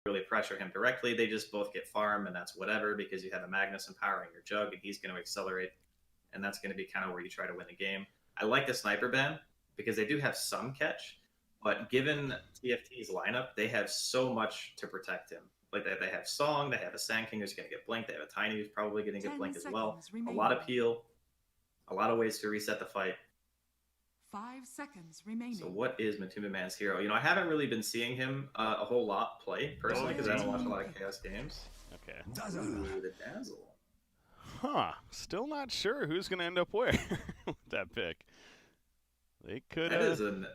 really pressure him directly. They just both get farm, and that's whatever because you have a Magnus empowering your Jug, and he's going to accelerate, and that's going to be kind of where you try to win the game. I like the sniper ban because they do have some catch, but given TFT's lineup, they have so much to protect him. Like they have Song, they have a Sand King who's going to get blinked, they have a Tiny who's probably going to get blinked as well. A lot of peel, a lot of ways to reset the fight. 5 seconds remaining. So what is Matuma Man's hero? I haven't really been seeing him a whole lot play personally because I don't watch a lot of Chaos games. Okay. Ooh, the Dazzle. Huh. Still not sure who's going to end up where with that pick. They could. That is an.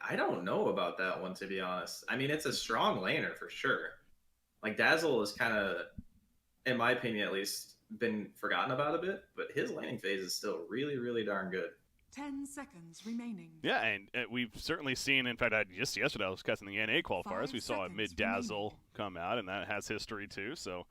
I don't know about that one, to be honest. I mean, it's a strong laner for sure. Like Dazzle is kind of, in my opinion at least, been forgotten about a bit, but his laning phase is still really, really darn good. 10 seconds remaining. Yeah, and we've certainly seen, in fact, just yesterday I was casting the NA qualifiers. We saw a mid-Dazzle come out, and that has history too. So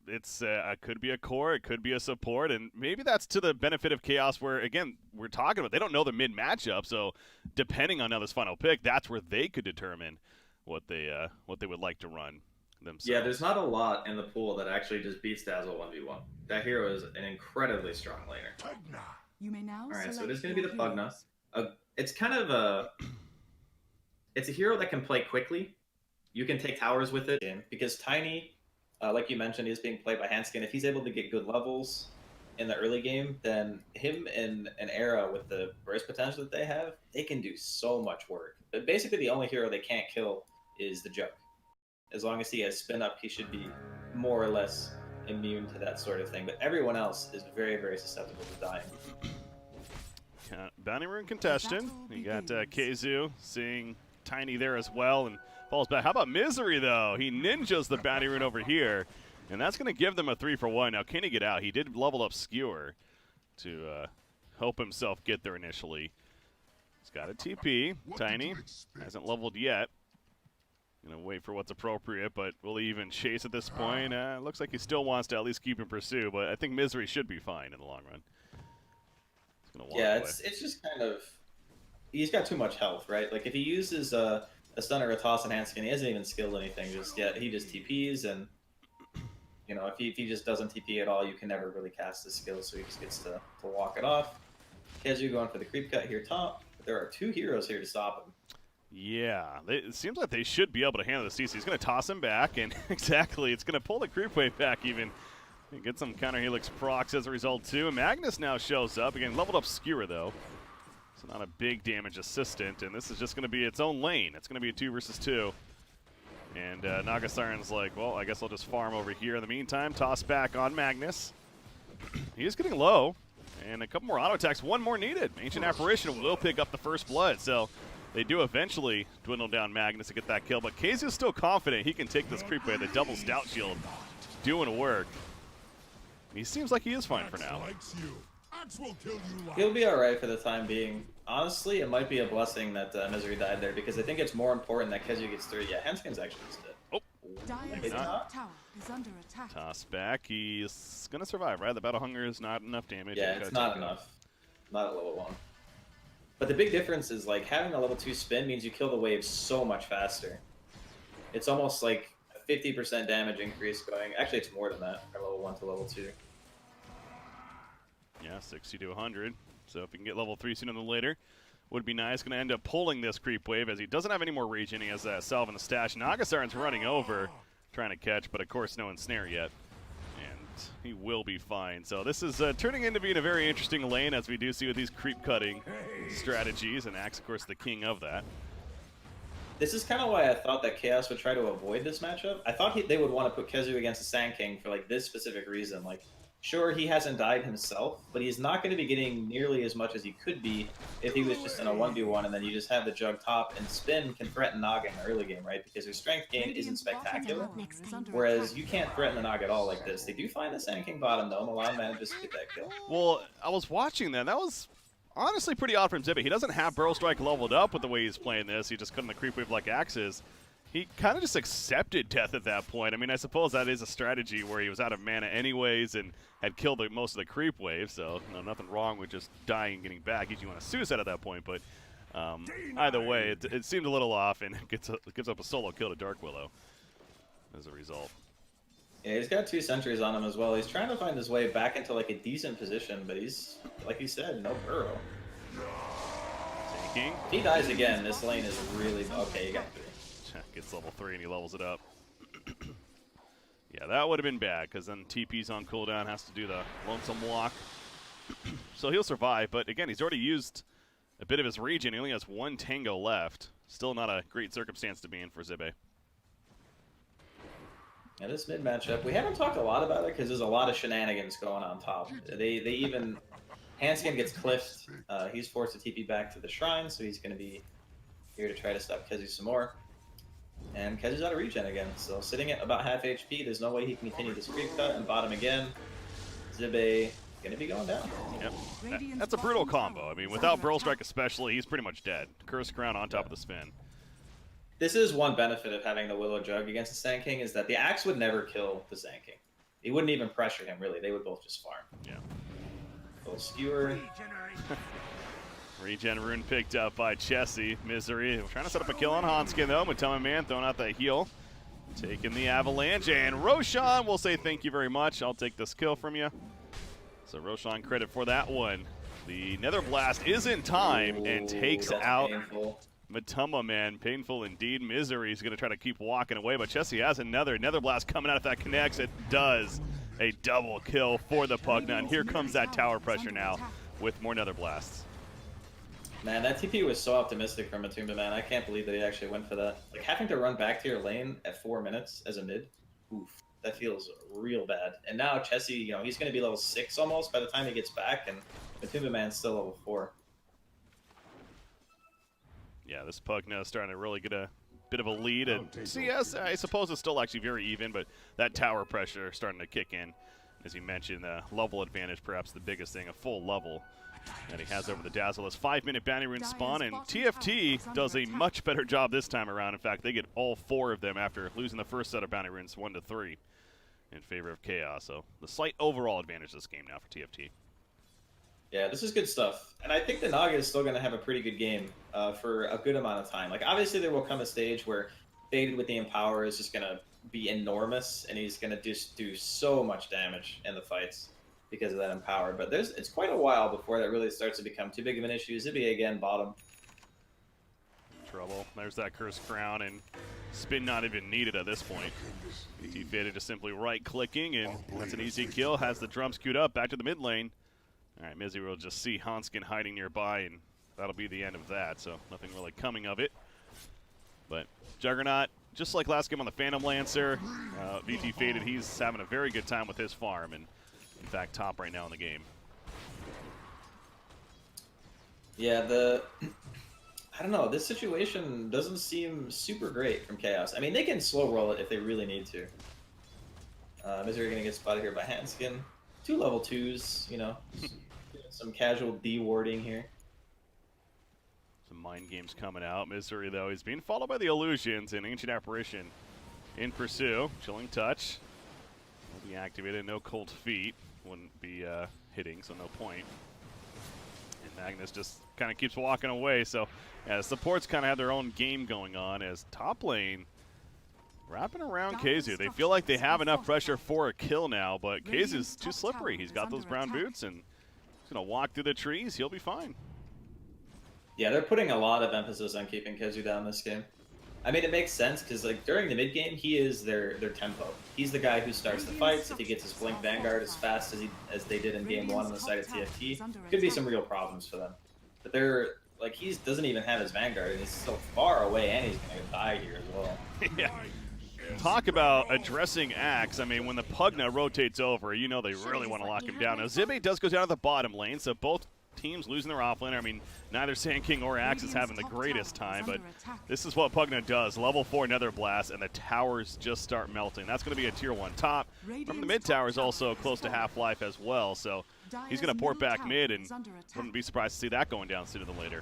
it's could be a core, it could be a support, and maybe that's to the benefit of Chaos where, again, we're talking about they don't know the mid-matchup, so depending on this final pick, that's where they could determine what they would like to run themselves. Yeah, there's not a lot in the pool that actually just beats Dazzle 1v1. That hero is an incredibly strong laner. You may now. All right, so it is going to be the Pugna. It's kind of it's a hero that can play quickly. You can take towers with it, because Tiny, like you mentioned, is being played by Hanskin. If he's able to get good levels in the early game, then him in an era with the burst potential that they have, they can do so much work. But basically, the only hero they can't kill is the Jug. As long as he has spin up, he should be more or less immune to that sort of thing, but everyone else is very, very susceptible to dying. Bounty Rune contested. You got Keizu seeing Tiny there as well and falls back. How about Misery, though? He ninjas the Bounty Rune over here, and that's going to give them a 3-for-1. Now, can he get out? He did level up Skewer to help himself get there initially. He's got a TP. Tiny hasn't leveled yet. Gonna wait for what's appropriate, but will he even chase at this point? Looks like he still wants to at least keep and pursue, but I think Misery should be fine in the long run. Yeah, it's just kind of, he's got too much health, right? Like if he uses a stun or a toss and Hanskin, he hasn't even skilled anything just yet. He just TPs, and if he just doesn't TP at all, you can never really cast his skill, so he just gets to walk it off. Kezu going for the creep cut here top, but there are two heroes here to stop him. Yeah, it seems like they should be able to handle the CC. He's going to toss him back, and exactly, it's going to pull the creep wave back even. And get some counter helix procs as a result, too. And Magnus now shows up. Again, leveled up Skewer, though. So not a big damage assistant, and this is just going to be its own lane. It's going to be a 2 versus 2. And Nagasaren's like, well, I guess I'll just farm over here in the meantime. Toss back on Magnus. He is getting low, and a couple more auto attacks. One more needed. Ancient Apparition will pick up the first blood, so they do eventually dwindle down Magnus to get that kill, but Keizu's still confident he can take this creep wave. The double stout shield doing work. He seems like he is fine for now. He'll be alright for the time being. Honestly, it might be a blessing that Misery died there, because I think it's more important that Keizu gets through. Yeah, Hanskin's actually just dead. Oh. Tower is under attack. Toss back. He's going to survive, right? The Battle Hunger is not enough damage. Yeah, it's not enough. Not at level 1. But the big difference is, like, having a level 2 spin means you kill the waves so much faster. It's almost like a 50% damage increase going. Actually, it's more than that from level 1 to level 2. Yeah, 60 to 100. So if we can get level 3 sooner than later, would be nice. Going to end up pulling this creep wave as he doesn't have any more regen. He has that salve in the stash. Nagasaren's running over, trying to catch, but of course no ensnare yet. He will be fine. So this is turning into being a very interesting lane, as we do see with these creep cutting strategies, and Axe, of course, the king of that. This is kind of why I thought that Chaos would try to avoid this matchup. I thought they would want to put Keizu against the Sand King for like this specific reason. Like, sure, he hasn't died himself, but he's not going to be getting nearly as much as he could be if he was just in a 1v1, and then you just have the Jug top, and Spin can threaten Naga in the early game, right? Because their strength gain isn't spectacular, whereas you can't threaten the Naga at all like this. They do find the Sand King bottom, though. Milan manages to get that kill. Well, I was watching that. That was honestly pretty odd from Zibit. He doesn't have Burrow Strike leveled up with the way he's playing this. He just couldn't the creep wave like Axes. He kind of just accepted death at that point. I mean, I suppose that is a strategy where he was out of mana anyways and had killed most of the creep wave, so nothing wrong with just dying and getting back. Usually you want to suicide at that point, but Either way, it seemed a little off, and it gives up a solo kill to Dark Willow as a result. Yeah, he's got 2 sentries on him as well. He's trying to find his way back into like a decent position, but he's, like you said, no burrow. Taking. If he dies again, this lane is really... Okay, you got 3. Gets level 3 and he levels it up. Yeah, that would have been bad, because then TP's on cooldown, has to do the lonesome walk. So he'll survive, but again, he's already used a bit of his regen. He only has 1 tango left. Still not a great circumstance to be in for Zibe. Yeah, this mid matchup, we haven't talked a lot about it because there's a lot of shenanigans going on top. They even... Hanskin gets cliffed. He's forced to TP back to the shrine, so he's going to be here to try to stop Kezu some more. And Kezu's out of regen again, so sitting at about half HP, there's no way he can continue this creep cut and bottom again. Zibe going to be going down. Yep. That's a brutal combo. I mean, without Burl Strike especially, he's pretty much dead. Curse Crown on top of the spin. This is one benefit of having the Willow Jug against the Sand King, is that the Axe would never kill the Sand King. He wouldn't even pressure him, really. They would both just farm. Yeah. Little skewer. Regen rune picked up by Chessie. Misery trying to set up a kill on Hanskin, though. Matama Man throwing out the heal. Taking the avalanche, and Roshan will say thank you very much. I'll take this kill from you. So Roshan credit for that one. The Nether Blast is in time and takes out Matama Man. Painful indeed. Misery is going to try to keep walking away, but Chessie has another Nether Blast coming out. If that connects, it does. A double kill for the Pugna, and here comes that tower pressure now with more Nether Blasts. Man, that TP was so optimistic from Matumba, man. I can't believe that he actually went for that. Like, having to run back to your lane at 4 minutes as a mid, oof, that feels real bad. And now Chessie, you know, he's going to be level 6 almost by the time he gets back, and Matumba Man's still level 4. Yeah, this Pugna is starting to really get a bit of a lead. And CS, I suppose, it's still actually very even, but that tower pressure starting to kick in. As you mentioned, the level advantage, perhaps the biggest thing, a full level that he has over the Dazzle. His 5-minute bounty rune spawn, and TFT does a much better job this time around. In fact, they get all 4 of them after losing the first set of bounty runes 1-3 in favor of Chaos. So the slight overall advantage this game now for TFT. Yeah, this is good stuff. And I think the Naga is still going to have a pretty good game for a good amount of time. Like, obviously there will come a stage where Faded with the Empower is just going to be enormous, and he's going to just do so much damage in the fights because of that Empower. But it's quite a while before that really starts to become too big of an issue. Zibi again, bottom. Trouble. There's that Cursed Crown, and spin not even needed at this point. BT Faded just simply right-clicking, and that's an easy kill. Has the drums queued up, back to the mid lane. All right, Mizzy will just see Hanskin hiding nearby, and that'll be the end of that, so nothing really coming of it. But Juggernaut, just like last game on the Phantom Lancer, VT Faded, he's having a very good time with his farm, and in fact, top right now in the game. Yeah, I don't know, this situation doesn't seem super great from Chaos. I mean, they can slow roll it if they really need to. Misery gonna get spotted here by Hanskin. 2 level 2s, you know, some casual D-warding here. Some mind games coming out. Misery, though, he's being followed by the Illusions and Ancient Apparition in pursue. Chilling Touch will be activated. No Cold Feet. Wouldn't be hitting, so no point. And Magnus just kind of keeps walking away. So, yeah, the supports kind of have their own game going on as top lane wrapping around Kezu. They feel like they have enough pressure for a kill now, but Kezu's too slippery. He's got those brown boots, and he's going to walk through the trees. He'll be fine. Yeah, they're putting a lot of emphasis on keeping Kezu down this game. I mean, it makes sense, because like during the mid-game, he is their tempo. He's the guy who starts the fights. If he gets his Blink Vanguard as fast as they did in Game 1 on the side of TFT, could be some real problems for them. But they're, like, he doesn't even have his Vanguard, and he's so far away, and he's going to die here as well. Yeah. Talk about addressing Axe. I mean, when the Pugna rotates over, you know they really want to lock him down. Now, Zibe does go down to the bottom lane, so both teams losing their offlaner. I mean, neither Sand King or Axe is having the greatest time, but this is what Pugna does. Level 4 Nether Blast, and the towers just start melting. That's going to be a Tier 1 top. From the mid tower is also close to half-life as well, so he's going to port back mid, and wouldn't be surprised to see that going down sooner than later.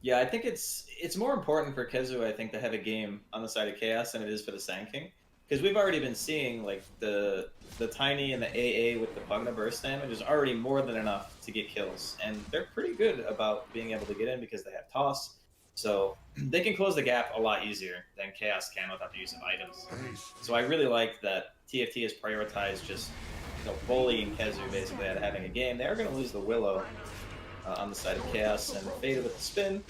Yeah, I think it's more important for Kezu, I think, to have a game on the side of Chaos than it is for the Sand King. because we've already been seeing like the Tiny and the AA with the Pugna burst damage is already more than enough to get kills, and they're pretty good about being able to get in because they have toss, so they can close the gap a lot easier than Chaos can without the use of items. So I really like that TFT has prioritized just bullying Kezu basically out of having a game. They are going to lose the Willow on the side of Chaos, and Fade with the spin.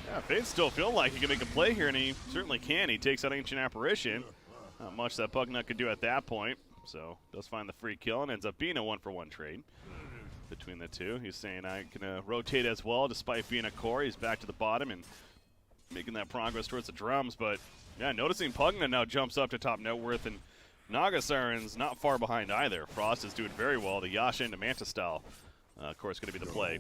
Yeah, Fade's still feeling like he can make a play here, and he certainly can. He takes out Ancient Apparition. Not much that Pugna could do at that point, so does find the free kill and ends up being a 1-for-1 trade between the two. He's saying I can rotate as well despite being a core. He's back to the bottom and making that progress towards the drums, but yeah, noticing Pugna now jumps up to top net worth, and Naga Siren's not far behind either. Frost is doing very well. The Yasha into Manta style, of course, going to be the play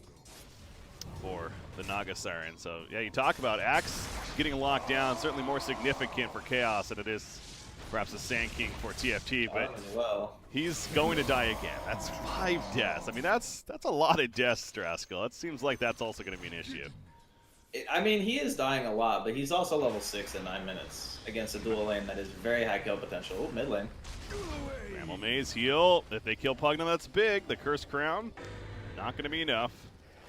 for the Naga Siren. So yeah, you talk about Axe getting locked down, certainly more significant for Chaos than it is perhaps the Sand King for TFT, but he's going to die again. That's 5 deaths. I mean, that's a lot of deaths, Straskell. It seems like that's also going to be an issue. I mean, he is dying a lot, but he's also level 6 in 9 minutes against a dual lane that is very high kill potential. Ooh, mid lane. Bramble Maze heal. If they kill Pugna, that's big. The Cursed Crown, not going to be enough.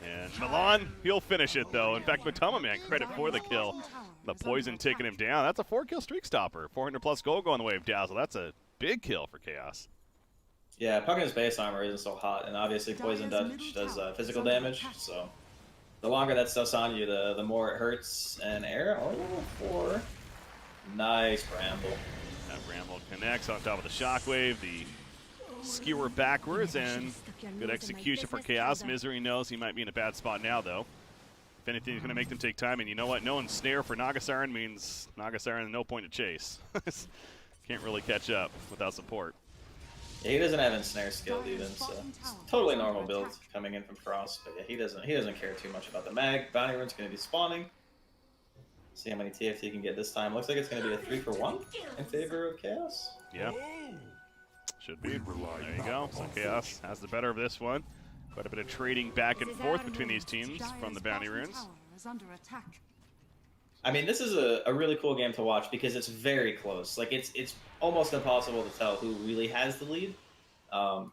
And Milan, he'll finish it, though. In fact, Matoma, man, credit for the kill. The poison taking him down. That's a 4-kill streak stopper. 400+ gold going the way of Dazzle. That's a big kill for Chaos. Yeah, Pugna's base armor isn't so hot, and obviously poison does physical damage, so the longer that stuff's on you, the more it hurts. And air, oh, 4. Nice Bramble. That Bramble connects on top of the Shockwave, the skewer backwards, and good execution for Chaos. Misery knows he might be in a bad spot now, though. If anything, he's going to make them take time, and you know what? No one's snare for Naga Siren means Naga Siren no point to chase. Can't really catch up without support. Yeah, he doesn't have ensnare skilled even, so it's totally normal build coming in from Frost. But yeah, he doesn't care too much about the mag. Bounty Rune's going to be spawning. See how many TFT can get this time. Looks like it's going to be a 3-for-1 in favor of Chaos. Yeah, should be. There you go. So Chaos has the better of this one. Quite a bit of trading back and forth between these teams from the Bounty Runes. I mean, this is a really cool game to watch because it's very close. Like, it's almost impossible to tell who really has the lead.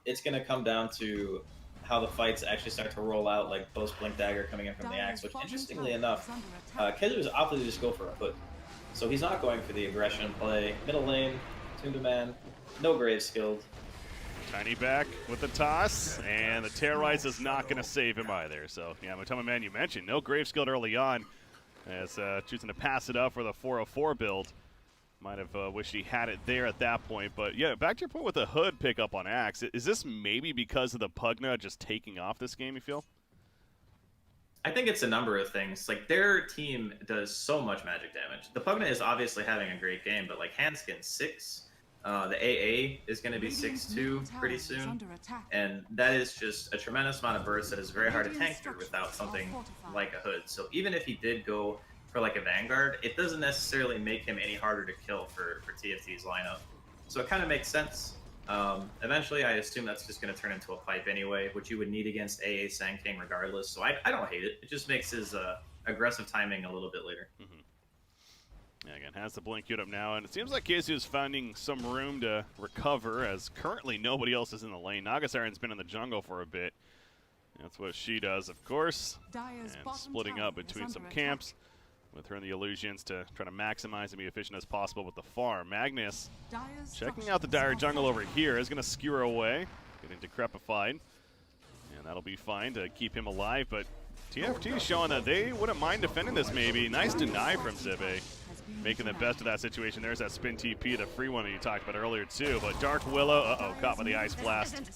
It's going to come down to how the fights actually start to roll out, like post-Blink Dagger coming in from the Axe, which, interestingly enough, Kezu is opted to just go for a hood. So he's not going for the aggression play. Middle lane, Tomb Demand, no Grave skilled. Tiny back with the toss, and the Terrorize is not going to save him either. So, yeah, Matoma, man, you mentioned no Grave skilled early on, as choosing to pass it up for the 404 build. Might have wished he had it there at that point. But, yeah, back to your point with the hood pickup on Axe. Is this maybe because of the Pugna just taking off this game, you feel? I think it's a number of things. Like, their team does so much magic damage. The Pugna is obviously having a great game, but, like, Handskin 6. The AA is going to be 6-2 pretty soon, and that is just a tremendous amount of burst that is very hard to tank through without something like a hood. So even if he did go for like a Vanguard, it doesn't necessarily make him any harder to kill for TFT's lineup. So it kind of makes sense. Eventually, I assume that's just going to turn into a pipe anyway, which you would need against AA Sand King regardless. So I don't hate it. It just makes his aggressive timing a little bit later. Mm-hmm. Yeah, again, has the blink queued up now, and it seems like Kezu is finding some room to recover, as currently nobody else is in the lane. Naga Siren's been in the jungle for a bit. That's what she does, of course, and splitting up between some camps, with her and the Illusions to try to maximize and be efficient as possible with the farm. Magnus, checking out the Dire jungle over here, is going to skewer away, getting decrepified, and that'll be fine to keep him alive, but TFT is showing that they wouldn't mind defending this maybe. Nice deny from Zibe, making the best of that situation. There's that spin TP, the free one that you talked about earlier too. But Dark Willow, caught by the Ice Blast.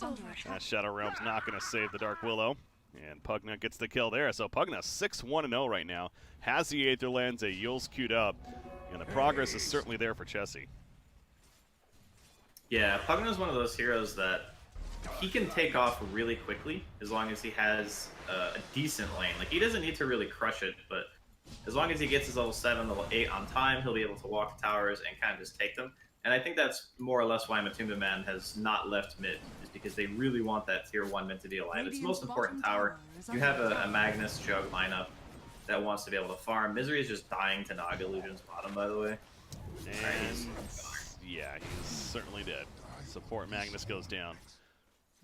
Shadow Realm's not going to save the Dark Willow. And Pugna gets the kill there. So Pugna 6-1-0 right now. Has the Aetherlands, a Yule's queued up. And the progress is certainly there for Chessie. Yeah, Pugna's one of those heroes that he can take off really quickly as long as he has a decent lane. Like, he doesn't need to really crush it, but as long as he gets his level 7, level 8 on time, he'll be able to walk towers and kind of just take them. And I think that's more or less why Matumba Man has not left mid, is because they really want that tier 1 mid to be alive. It's the most important tower. You have a Magnus Jug lineup that wants to be able to farm. Misery is just dying to Naga Illusion's bottom, by the way. And Yeah, he's certainly dead. Support Magnus goes down.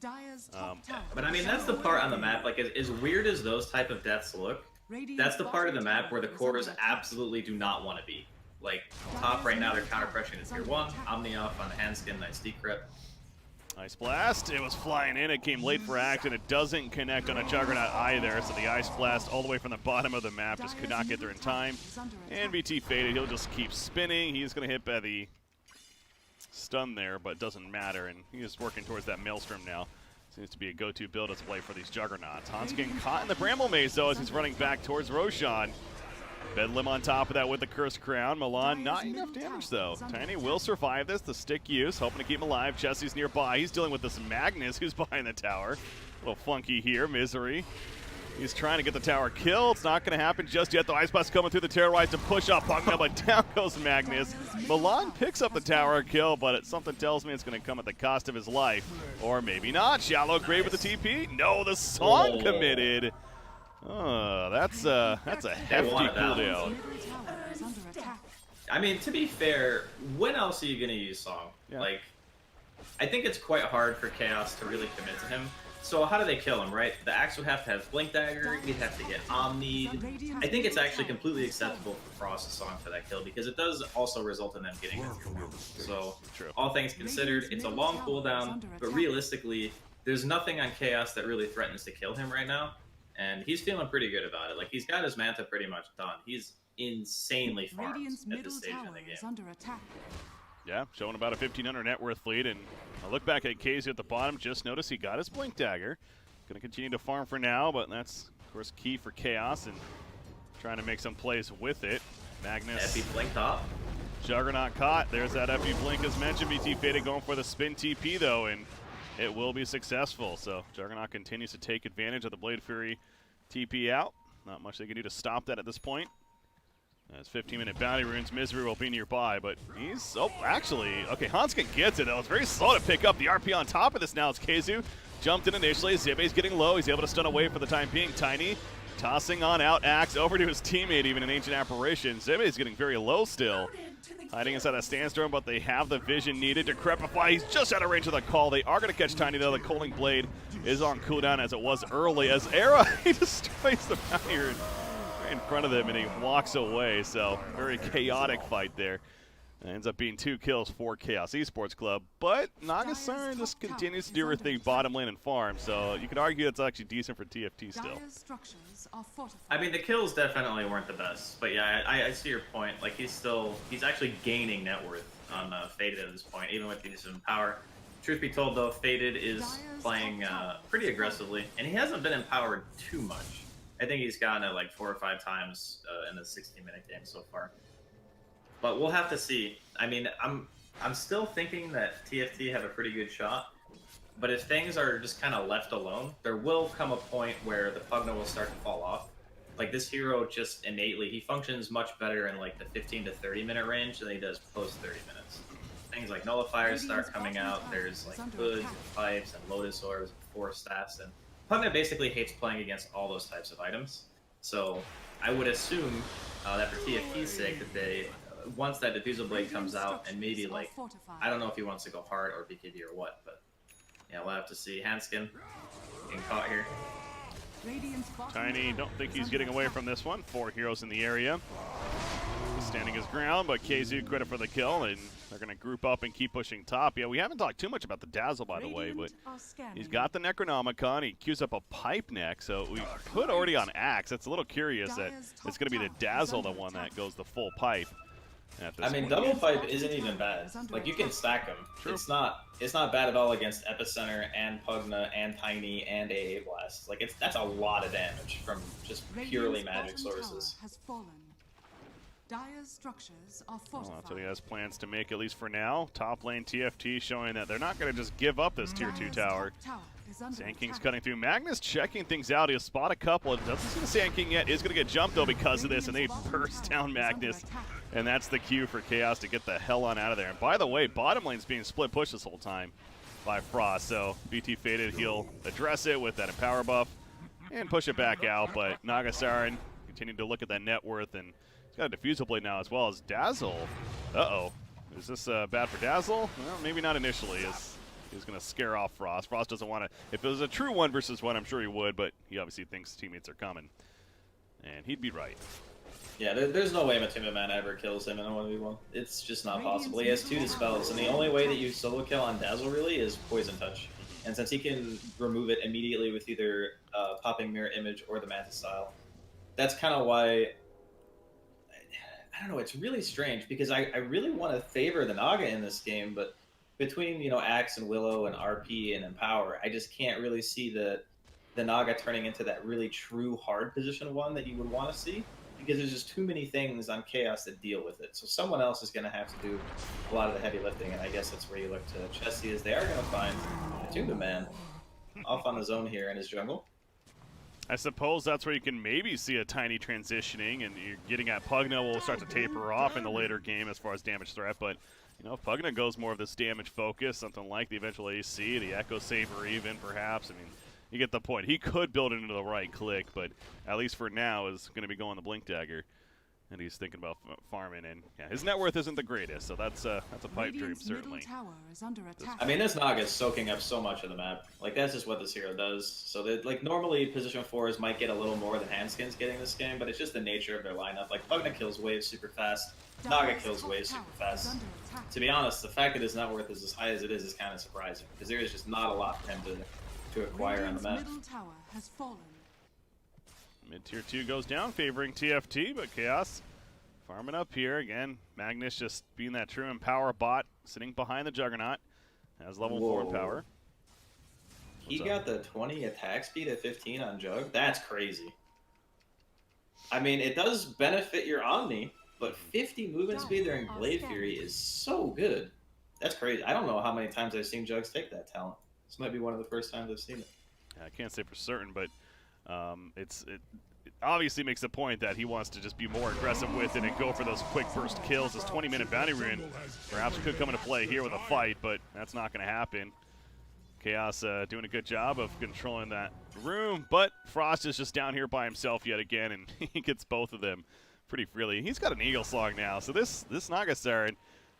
Dire's top tower But I mean, is that's the under part on the attack. map, like, as weird as those type of deaths look, that's the part of the map where the cores absolutely do not want to be. Like, top right now, they're counter pressuring the tier 1, Omni off on the Handskin, nice decrypt. Ice Blast, it was flying in, it came late for action, it doesn't connect on a Juggernaut either, so the Ice Blast all the way from the bottom of the map just could not get there in time. And VT faded, he'll just keep spinning, he's going to hit by the stun there, but it doesn't matter, and he's working towards that Maelstrom now. Seems to be a go-to build as play for these Juggernauts. Hans getting caught in the Bramble Maze though as he's running back towards Roshan. Bedlam on top of that with the Cursed Crown. Milan, not enough damage though. Tiny will survive this, the stick use, hoping to keep him alive. Jesse's nearby, he's dealing with this Magnus who's behind the tower. A little funky here, Misery. He's trying to get the tower killed. It's not going to happen just yet. The Ice Blast coming through the Terrorize to push up Pugna, but down goes Magnus. Milan picks up the tower kill, but something tells me it's going to come at the cost of his life. Or maybe not. Shallow Grave with the TP. No, the song committed. Oh, that's a hefty cooldown. Middle tower is under attack. I mean, to be fair, when else are you going to use Song? Yeah. Like, I think it's quite hard for Chaos to really commit to him. So how do they kill him, right? The Axe would have to have Blink Dagger, he'd have to get Omni'd. I think it's actually completely acceptable for Frost's Song for that kill, because it does also result in them getting it. So, True. all things considered, it's a long cooldown, but realistically, there's nothing on Chaos that really threatens to kill him right now. And he's feeling pretty good about it. Like, he's got his Manta pretty much done. He's insanely farmed Radiant's at middle this stage in tower the is game. under attack. Yeah, showing about a 1,500 net worth lead, and I look back at KZ at the bottom, just notice he got his Blink Dagger. Going to continue to farm for now, but that's, of course, key for Chaos, and trying to make some plays with it. Magnus. Epi Blink top. Juggernaut caught. There's that Epi Blink as mentioned. BT Faded going for the spin TP, though, and it will be successful. So Juggernaut continues to take advantage of the Blade Fury TP out. Not much they can do to stop that at this point. As 15-minute bounty runes, Misery will be nearby, but he's, oh, actually, okay, Hanskin gets it, though. It's very slow to pick up the RP on top of this now. It's Keizu. Jumped in initially. Zibe's getting low. He's able to stun away for the time being. Tiny tossing on out. Axe over to his teammate, even an Ancient Apparition. Zibe's getting very low still. Hiding inside that Sandstorm, but they have the vision needed to Decrepify. He's just out of range of the call. They are going to catch Tiny, though. The Coaling Blade is on cooldown as it was early. As Era, he destroys the bounty rune right in front of them, and he walks away. So, very chaotic fight there. Ends up being 2 kills for Chaos Esports Club, but Nagasaran just continues to do her thing bottom lane and farm, so you could argue it's actually decent for TFT still. Dire's structures are fortified. I mean, the kills definitely weren't the best, but yeah, I see your point. Like, he's actually gaining net worth on Faded at this point, even with the use of Empower. Truth be told, though, Faded is playing pretty aggressively, and he hasn't been empowered too much. I think he's gotten it like 4 or 5 times in the 60-minute game so far. But we'll have to see. I mean, I'm still thinking that TFT have a pretty good shot, but if things are just kind of left alone, there will come a point where the Pugna will start to fall off. Like, this hero just innately, he functions much better in like the 15 to 30 minute range than he does post 30 minutes. Things like Nullifiers start coming out, there's like hoods and pipes and Lotus Orbs and Force Staffs, and Pugna basically hates playing against all those types of items. So I would assume that for TFT's sake that they, once that Diffusal Blade comes out, and maybe like, I don't know if he wants to go hard or BKB or what, but yeah, we'll have to see. Handskin getting caught here. Tiny, don't think he's getting away from this one. 4 heroes in the area. He's standing his ground, but KZ credit for the kill, and they're going to group up and keep pushing top. Yeah, we haven't talked too much about the Dazzle, by the way, but he's got the Necronomicon. He queues up a Pipe next, so we put already on Axe. It's a little curious that it's going to be the Dazzle, the one that goes the full pipe. I mean, double pipe isn't even bad. Like, you can stack them. True. It's not bad at all against Epicenter and Pugna and Tiny and AA Blast. Like, that's a lot of damage from just purely magic sources. Dire's structures are Well, fortified. that's what he has plans to make, at least for now. Top lane TFT showing that they're not going to just give up this tier 2 tower. Sand King's cutting through. Magnus checking things out. He'll spot a couple. It doesn't see the Sand King yet. Is going to get jumped, though, because of this, and they burst down Magnus. And that's the cue for Chaos to get the hell on out of there. And by the way, bottom lane's being split push this whole time by Frost. So BT Faded, he'll address it with that Empower buff and push it back out. But Nagasaran continuing to look at that net worth, and he's got a Diffusal Blade now as well as Dazzle. Uh-oh. Is this bad for Dazzle? Well, maybe not initially. He's going to scare off Frost. Frost doesn't want to. If it was a true 1 versus 1, I'm sure he would, but he obviously thinks teammates are coming. And he'd be right. Yeah, there's no way Matuma Man ever kills him in a 1v1. It's just not possible. He has 2 dispels, and the only way that you solo kill on Dazzle really is Poison Touch. And since he can remove it immediately with either popping Mirror Image or the Mantis style, that's kind of why. I don't know, it's really strange because I really want to favor the Naga in this game, but between, you know, Axe and Willow and RP and Empower, I just can't really see the Naga turning into that really true hard position 1 that you would want to see, because there's just too many things on Chaos that deal with it. So someone else is going to have to do a lot of the heavy lifting, and I guess that's where you look to Chessie, as they are going to find Matuma Man off on his own here in his jungle. I suppose that's where you can maybe see a tiny transitioning, and you're getting at Pugna will start to taper off in the later game as far as damage threat, but you know, if Pugna goes more of this damage focus, something like the eventual AC, the Echo Saber even, perhaps, I mean, you get the point. He could build it into the right click, but at least for now is going to be going the Blink Dagger. And he's thinking about farming, and yeah, his net worth isn't the greatest, so that's a pipe dream, certainly. Tower is under attack. I mean, this Naga is soaking up so much of the map. Like, that's just what this hero does. So, that, like, normally position 4s might get a little more than Handskins getting this game, but it's just the nature of their lineup. Like, Pugna kills waves super fast, Naga kills waves super fast. To be honest, the fact that his net worth is as high as it is kind of surprising, because there is just not a lot for him to acquire on the map. Middle tower has fallen. Mid-tier 2 goes down, favoring TFT, but Chaos farming up here. Again, Magnus just being that true Empower bot, sitting behind the Juggernaut, has level 4 power. He got the 20 attack speed at 15 on Jug? That's crazy. I mean, it does benefit your Omni, but 50 movement speed during Blade Fury is so good. That's crazy. I don't know how many times I've seen Jugs take that talent. This might be one of the first times I've seen it. Yeah, I can't say for certain, but it obviously makes the point that he wants to just be more aggressive with it and go for those quick burst kills. His 20-minute bounty rune perhaps could come into play here with a fight, but that's not going to happen. Chaos doing a good job of controlling that room, but Frost is just down here by himself yet again, and he gets both of them pretty freely. He's got an Eagle Slong now, so this Naga Siren,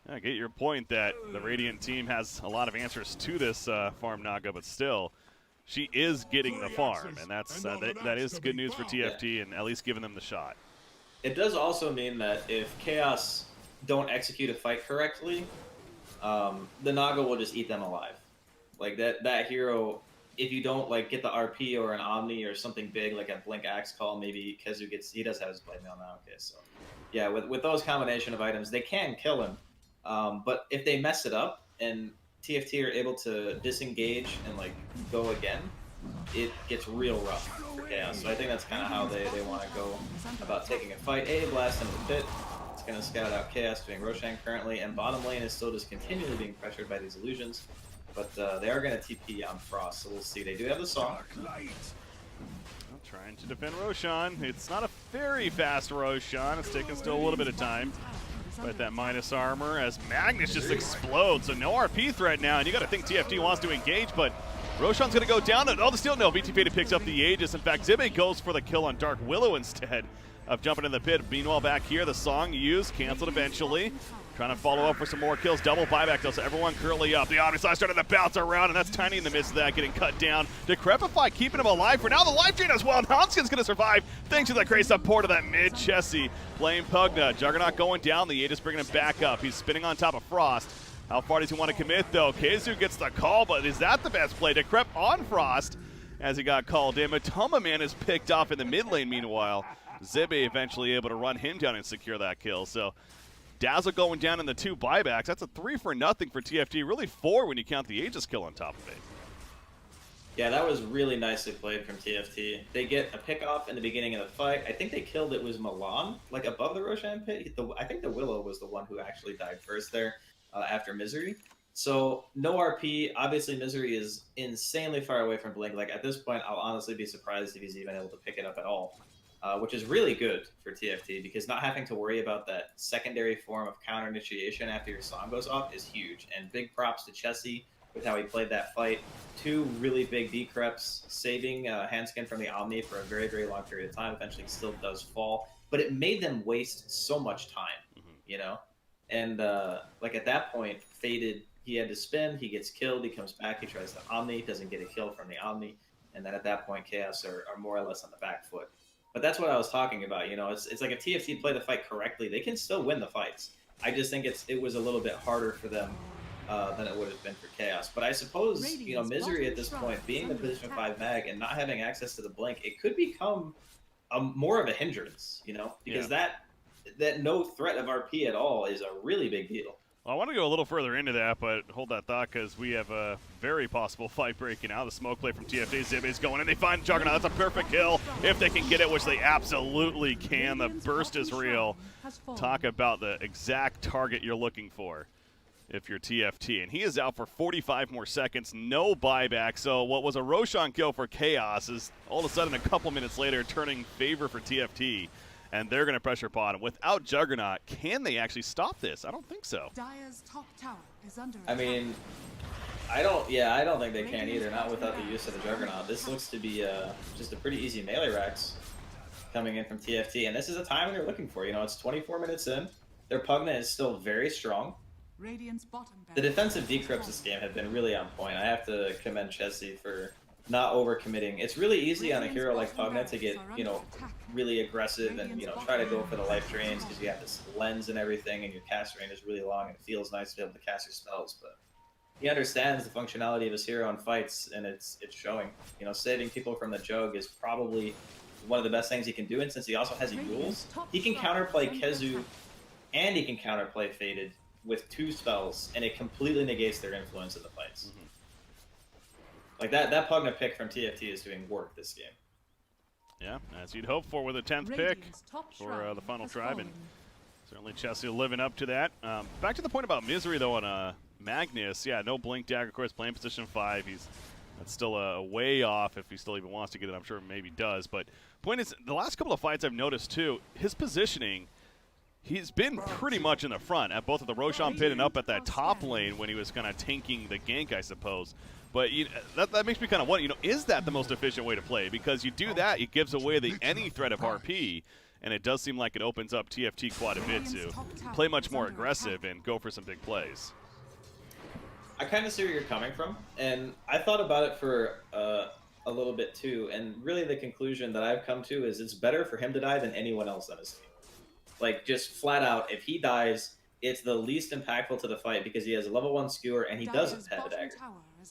I get your point that the Radiant team has a lot of answers to this farm Naga, but still, she is getting the farm, and that's that is good news for TFT, and at least giving them the shot. It does also mean that if Chaos don't execute a fight correctly, the Naga will just eat them alive. Like that hero, if you don't like get the RP or an Omni or something big like a Blink Axe Call, maybe Kezu he does have his blade mail now. Okay, so yeah, with those combination of items, they can kill him. But if they mess it up and TFT are able to disengage and like go again, it gets real rough for Chaos. So I think that's kind of how they want to go about taking a fight. Blast into the pit. It's going to scout out Chaos doing Roshan currently, and bottom lane is still just continually being pressured by these illusions. But they are going to TP on Frost, so we'll see. They do have the song. Trying to defend Roshan. It's not a very fast Roshan. It's taking still a little bit of time. But that minus armor as Magnus just explodes. So no RP threat now, and you got to think TFT wants to engage, but Roshan's going to go down. Oh, the steal. No, VT Faded picks up the Aegis. In fact, Zibe goes for the kill on Dark Willow instead of jumping in the pit. Meanwhile, back here, the song used, canceled eventually. Trying to follow up for some more kills. Double buyback though, so everyone currently up. The Omni Slash starting to bounce around, and that's Tiny in the midst of that, getting cut down. Decrepify keeping him alive for now. The life drain as well. Hanskin's going to survive thanks to that great support of that mid Chessie. Playing Pugna. Juggernaut going down. The Aegis bringing him back up. He's spinning on top of Frost. How far does he want to commit though? Kezu gets the call, but is that the best play? Decrep on Frost as he got called in. Matuma Man is picked off in the mid lane meanwhile. Zibe eventually able to run him down and secure that kill. So Dazzle going down in the 2 buybacks. That's a 3 for nothing for TFT. Really 4 when you count the Aegis kill on top of it. Yeah, that was really nicely played from TFT. They get a pick off in the beginning of the fight. I think they killed it was Milan, like above the Roshan pit. I think the Willow was the one who actually died first there after Misery. So no RP. Obviously, Misery is insanely far away from Blink. Like at this point, I'll honestly be surprised if he's even able to pick it up at all. Which is really good for TFT, because not having to worry about that secondary form of counter initiation after your song goes off is huge. And big props to Chessie with how he played that fight. 2 really big decreps, saving Handskin from the Omni for a very, very long period of time. Eventually still does fall, but it made them waste so much time, you know? And like at that point, Faded, he had to spin, he gets killed, he comes back, he tries to Omni, doesn't get a kill from the Omni, and then at that point, Chaos are more or less on the back foot. But that's what I was talking about. You know, it's like if TFT play the fight correctly, they can still win the fights. I just think it was a little bit harder for them than it would have been for Chaos. But I suppose, you know, Misery at this point, being the position 5 mag and not having access to the blink, it could become more of a hindrance, you know, because that no threat of RP at all is a really big deal. Well, I want to go a little further into that, but hold that thought because we have a very possible fight breaking out. The smoke play from TFT, Zibby's going in. They find Juggernaut. That's a perfect kill if they can get it, which they absolutely can. The burst is real. Talk about the exact target you're looking for if you're TFT. And he is out for 45 more seconds, no buyback. So what was a Roshan kill for Chaos is all of a sudden a couple minutes later turning favor for TFT. And they're going to pressure bottom. Without Juggernaut, can they actually stop this? I don't think so. Dire's top tower is under I attack. mean, I don't think they can either, not without the use of the Juggernaut. This looks to be just a pretty easy melee racks coming in from TFT, and this is a time they're looking for. You know, it's 24 minutes in. Their Pugna is still very strong. Radiant's bottom The defensive decrypts this game have been really on point. I have to commend Chessie for not overcommitting. It's really easy on a hero like Pugna to get, you know, really aggressive and, you know, try to go for the life drains because you have this lens and everything, and your cast range is really long, and it feels nice to be able to cast your spells. But he understands the functionality of his hero in fights, and it's showing. You know, saving people from the Jug is probably one of the best things he can do, and since he also has Yules, he can counterplay Kezu and he can counterplay Faded with 2 spells, and it completely negates their influence in the fights. Like that Pugna pick from TFT is doing work this game. Yeah, as you'd hope for with a 10th pick for the final tribe, and certainly Chessie living up to that. Back to the point about Misery, though, on Magnus. Yeah, no Blink Dagger, of course, playing position 5. That's still a way off if he still even wants to get it. I'm sure maybe does. But point is, the last couple of fights I've noticed, too, his positioning, he's been pretty much in the front at both of the Roshan pit and up at that top lane when he was kind of tanking the gank, I suppose. But that makes me kind of wonder, you know, is that the most efficient way to play? Because you do that, it gives away any threat of RP, and it does seem like it opens up TFT quite a bit to play much more aggressive and go for some big plays. I kind of see where you're coming from, and I thought about it for a little bit too, and really the conclusion that I've come to is it's better for him to die than anyone else on his team. Like, just flat out, if he dies, it's the least impactful to the fight because he has a level 1 skewer and he doesn't have a dagger.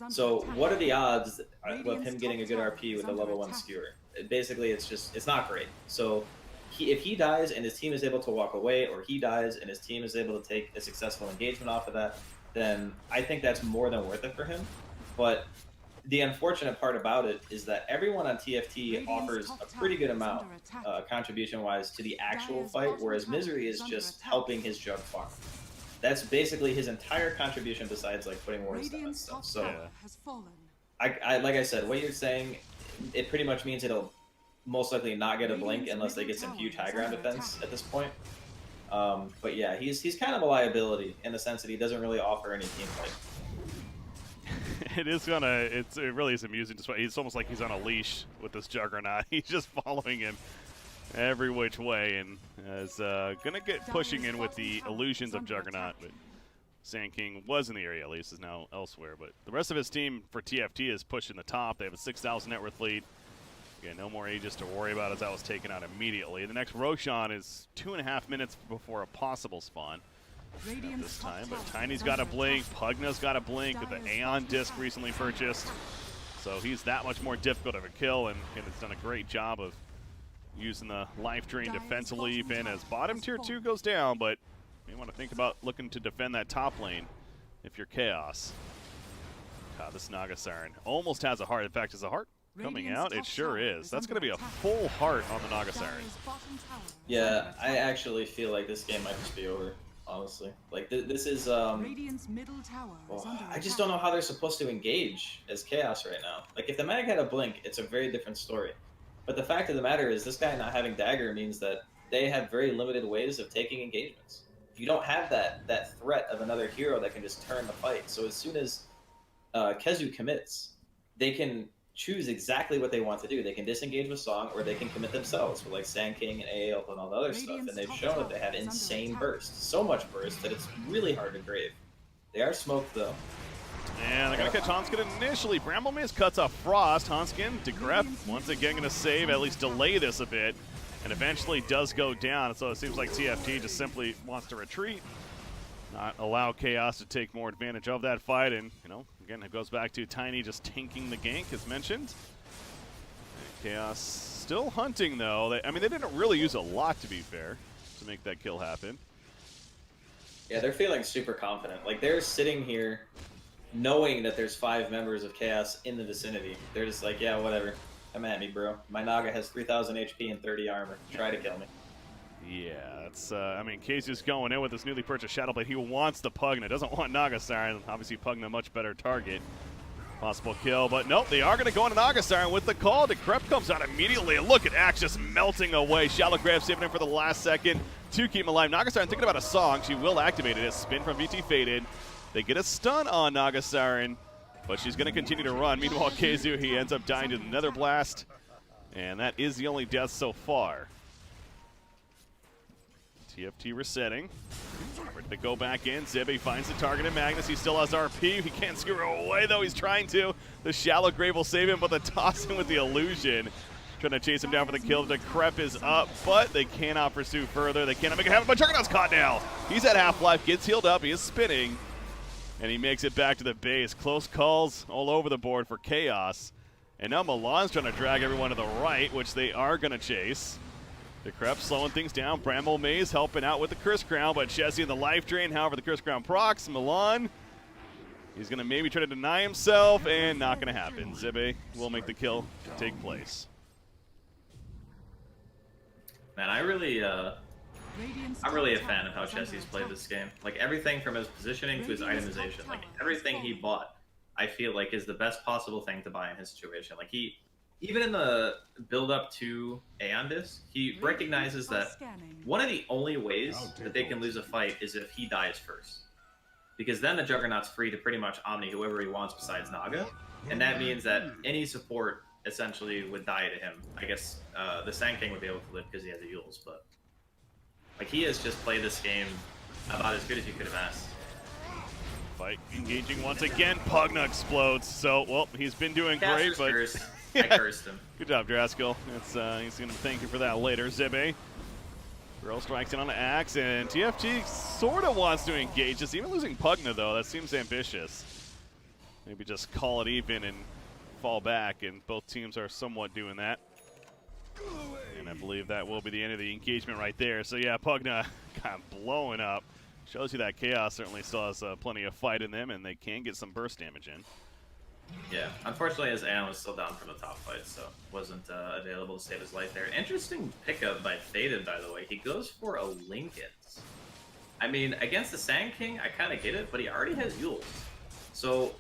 So what are the odds of him getting a good RP with a level 1 skewer? Basically, it's not great. So if he dies and his team is able to walk away, or he dies and his team is able to take a successful engagement off of that, then I think that's more than worth it for him. But the unfortunate part about it is that everyone on TFT offers a pretty good amount contribution-wise to the actual fight, whereas Misery is just helping his Jug farm. That's basically his entire contribution besides like putting wards down and stuff. So, I like I said, what you're saying, it pretty much means it'll most likely not get a blink unless they get some huge high ground defense at this point. But yeah, he's kind of a liability in the sense that he doesn't really offer any team fight. It really is amusing. It's almost like he's on a leash with this Juggernaut. He's just following him every which way, and is gonna get pushing in with the illusions of Juggernaut. But Sand King was in the area, at least is now elsewhere. But the rest of his team for TFT is pushing the top. They have a 6,000 net worth lead. Again, no more Aegis to worry about as that was taken out immediately. The next Roshan is 2.5 minutes before a possible spawn. At this time, but Tiny's got a blink, Pugna's got a blink with the Aeon disc recently purchased, so he's that much more difficult of a kill, and has done a great job of using the life drain defense leap in as bottom tier 2 goes down, but you want to think about looking to defend that top lane if you're Chaos. This Naga Siren almost has a heart. In fact, is a heart coming out? It sure is. That's going to be a full heart on the Naga Siren. Yeah, I actually feel like this game might just be over. Honestly, like this is Radiant's middle tower is under I just don't know how they're supposed to engage as Chaos right now. Like if the Mag had a blink, it's a very different story. But the fact of the matter is this guy not having dagger means that they have very limited ways of taking engagements. You don't have that threat of another hero that can just turn the fight. So as soon as Kezu commits, they can choose exactly what they want to do. They can disengage with Song, or they can commit themselves with like Sand King and AAL and all the other stuff. And they've shown that they have insane burst, so much burst that it's really hard to grave. They are smoked though. And they're going to catch Hanskin initially. Bramble Maze cuts off Frost. Hanskin, DeGrep, once again going to save, at least delay this a bit, and eventually does go down. So it seems like TFT just simply wants to retreat, not allow Chaos to take more advantage of that fight. And, you know, again, it goes back to Tiny just tanking the gank, as mentioned. And Chaos still hunting, though. I mean, they didn't really use a lot, to be fair, to make that kill happen. Yeah, they're feeling super confident. Like, they're sitting here knowing that there's 5 members of Chaos in the vicinity. They're just like, yeah, whatever. Come at me, bro. My Naga has 3,000 HP and 30 armor. Try to kill me. Yeah, that's, I mean, Casey's going in with this newly purchased Shadowblade. He wants the Pugna, doesn't want Naga Siren. Obviously, Pugna, much better target. Possible kill, but nope, they are going to go into Naga Siren with the call. DeGrep comes out immediately, and look at Axe just melting away. Shallow grab saving him for the last second to keep him alive. Naga Siren thinking about a song. She will activate it as spin from VT faded. They get a stun on Naga Siren, but she's going to continue to run. Meanwhile, Keizu, he ends up dying to the Nether Blast, and that is the only death so far. TFT resetting. Ready to go back in. Zibby finds the target in Magnus. He still has RP. He can't screw away, though. He's trying to. The shallow grave will save him, but the tossing with the illusion. Trying to chase him down for the kill. DeGrep is up, but they cannot pursue further. They cannot make it happen, but Juggernaut's caught now. He's at half-life, gets healed up. He is spinning, and he makes it back to the base. Close calls all over the board for Chaos. And now Milan's trying to drag everyone to the right, which they are going to chase. DeGrep slowing things down. Bramble Maze helping out with the Curse Crown, but Chessie in the life drain. However, the Curse Crown procs. Milan, he's going to maybe try to deny himself, and not going to happen. Zibbe will make the kill take place. Man, I'm really a fan of how Chessie's played this game. Like, everything from his positioning to his itemization, like, everything he bought, I feel like is the best possible thing to buy in his situation. Like, he, even in the build-up to Aeondis, he recognizes that one of the only ways that they can lose a fight is if he dies first. Because then the Juggernaut's free to pretty much Omni whoever he wants besides Naga, and that means that any support essentially would die to him. I guess the Sand King would be able to live because he has the Yules, but like, he has just played this game about as good as you could have asked. Fight engaging once again. Pugna explodes. So, well, he's been doing great, but I cursed him. Good job, Draskell. It's, he's going to thank you for that later. Zibbe. Girl strikes in on the Axe, and TFT sort of wants to engage this. Even losing Pugna, though, that seems ambitious. Maybe just call it even and fall back, and both teams are somewhat doing that. And I believe that will be the end of the engagement right there. So yeah, Pugna kind of blowing up. Shows you that Chaos certainly still has plenty of fight in them, and they can get some burst damage in. Yeah, unfortunately his Aeon was still down from the top fight, so wasn't available to save his life there. Interesting pickup by Faded, by the way. He goes for a Linken's. I mean, against the Sand King, I kind of get it, but he already has Yules. So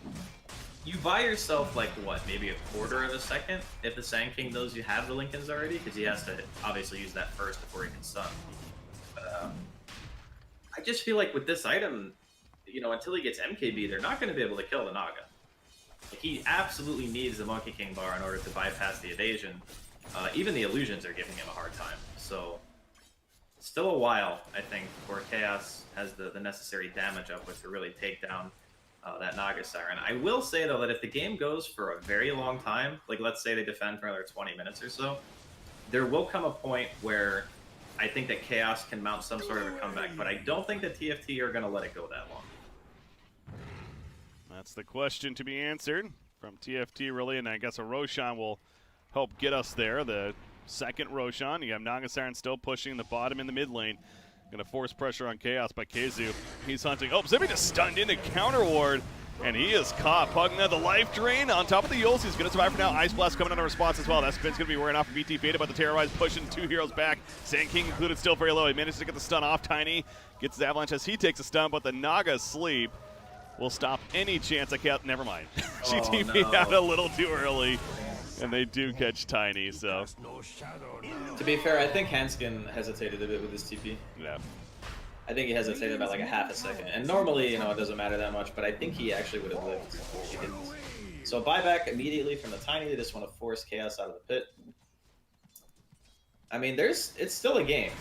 you buy yourself, like, what, maybe a quarter of a second if the Sand King knows you have the Linken's already, because he has to obviously use that first before he can stun. But I just feel like with this item, you know, until he gets MKB, they're not going to be able to kill the Naga. Like, he absolutely needs the Monkey King bar in order to bypass the evasion. Even the illusions are giving him a hard time. So, still a while, I think, before Chaos has the necessary damage up with to really take down that Naga Siren. I will say, though, that if the game goes for a very long time, like let's say they defend for another 20 minutes or so, there will come a point where I think that Chaos can mount some sort of a comeback, but I don't think that TFT are going to let it go that long. That's the question to be answered from TFT, really, and I guess a Roshan will help get us there. The second Roshan, you have Naga Siren still pushing the bottom in the mid lane. Going to force pressure on Chaos by Keizu. He's hunting. Oh, Zibby just stunned into counter ward, and he is caught. Pugna, the life drain on top of the Yules. He's going to survive for now. Ice Blast coming under response as well. That spin's going to be wearing off of BT Faded, but the Terrorize pushing 2 heroes back. Sand King included still very low. He manages to get the stun off. Tiny gets his Avalanche as he takes a stun, but the Naga sleep will stop any chance. I can't. Never mind. She TP'd out a little too early, and they do catch Tiny. So, to be fair, I think Hanskin hesitated a bit with his TP. Yeah. I think he hesitated about like a half a second. And normally, you know, it doesn't matter that much, but I think he actually would have lived if he didn't. So buyback immediately from the Tiny. They just want to force Chaos out of the pit. I mean, it's still a game.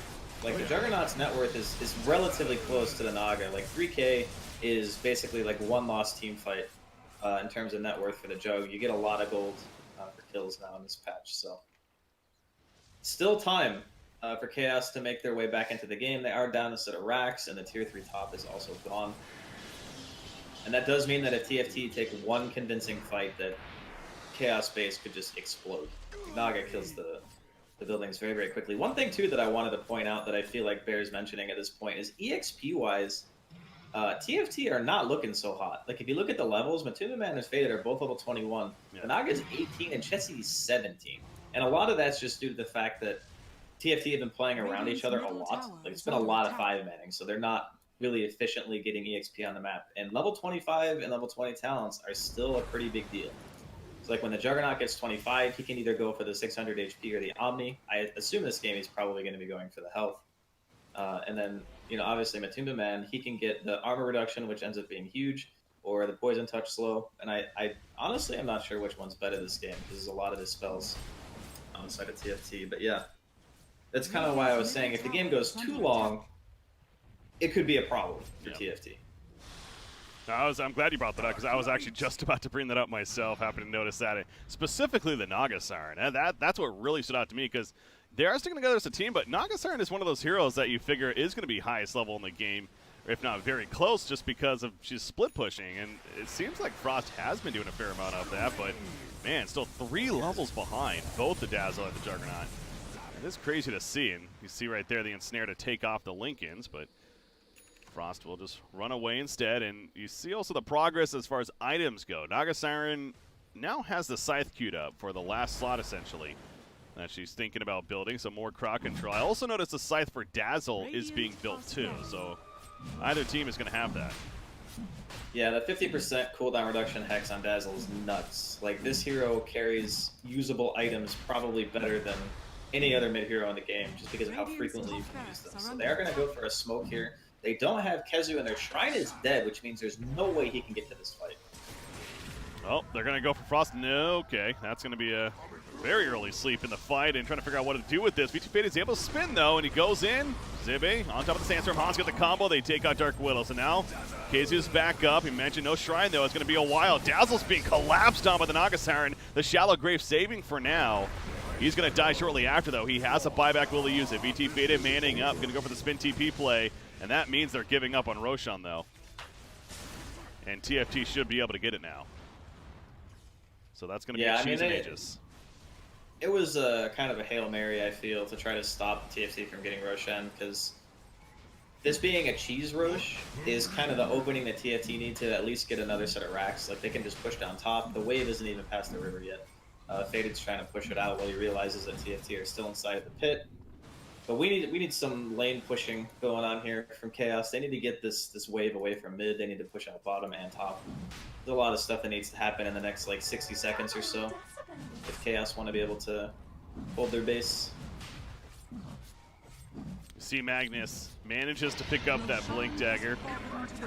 Like, the Juggernaut's net worth is relatively close to the Naga. Like, 3K is basically like one lost team fight in terms of net worth for the Jug. You get a lot of gold for kills now in this patch, so still time for Chaos to make their way back into the game. They are down a set of racks, and the tier 3 top is also gone. And that does mean that if TFT take one convincing fight, that Chaos base could just explode. Naga kills the buildings very, very quickly. One thing, too, that I wanted to point out that I feel like bears mentioning at this point is EXP-wise, TFT are not looking so hot. Like, if you look at the levels, Matuma Man and Faded are both level 21. Yeah. The Naga's 18 and Chessie's 17. And a lot of that's just due to the fact that TFT have been playing around each other a lot. Like, it's been a lot of 5-manning, so they're not really efficiently getting EXP on the map. And level 25 and level 20 talents are still a pretty big deal. So, like, when the Juggernaut gets 25, he can either go for the 600 HP or the Omni. I assume this game he's probably going to be going for the health. And then, you know, obviously Matumba Man, he can get the armor reduction, which ends up being huge, or the poison touch slow. And I honestly, I'm not sure which one's better this game, because there's a lot of the spells on the side of TFT. But yeah, that's kind of why I was saying if the game goes too long, it could be a problem for TFT. I'm glad you brought that up, because I was actually just about to bring that up myself. Happened to notice that, specifically the Naga Siren. And that's what really stood out to me, because they are sticking together as a team, but Naga Siren is one of those heroes that you figure is going to be highest level in the game, or if not very close, just because of she's split pushing. And it seems like Frost has been doing a fair amount of that, but man, still 3 levels behind both the Dazzle and the Juggernaut. It is crazy to see, and you see right there the Ensnare to take off the Lincolns, but Frost will just run away instead. And you see also the progress as far as items go. Naga Siren now has the Scythe queued up for the last slot, essentially, that she's thinking about building, so more crowd control. I also noticed the Scythe for Dazzle is being built too, so either team is going to have that. Yeah, the 50% cooldown reduction hex on Dazzle is nuts. Like, this hero carries usable items probably better than any other mid-hero in the game, just because of how frequently you can use them. So they are going to go for a smoke here. They don't have Kezu, and their Shrine is dead, which means there's no way he can get to this fight. Oh, they're going to go for Frost. No, okay. That's going to be a very early sleep in the fight, and trying to figure out what to do with this. VT Fade is able to spin, though, and he goes in. Zibby on top of the Sandstorm. Hans got the combo. They take out Dark Widow. So now Kezu's back up. He mentioned no Shrine, though. It's going to be a while. Dazzle's being collapsed on by the Naga Siren. The Shallow Grave saving for now. He's going to die shortly after, though. He has a buyback. Will he use it? VT Fade manning up. Going to go for the spin TP play. And that means they're giving up on Roshan, though. And TFT should be able to get it now. So that's going to be a cheese and Aegis. It was kind of a Hail Mary, I feel, to try to stop TFT from getting Roshan, because this being a cheese Rosh is kind of the opening that TFT need to at least get another set of racks. Like, they can just push down top. The wave isn't even past the river yet. Faded's trying to push it out while he realizes that TFT are still inside of the pit. But we need some lane pushing going on here from Chaos. They need to get this wave away from mid. They need to push out bottom and top. There's a lot of stuff that needs to happen in the next, like, 60 seconds or so if Chaos want to be able to hold their base. See, Magnus manages to pick up that Blink Dagger.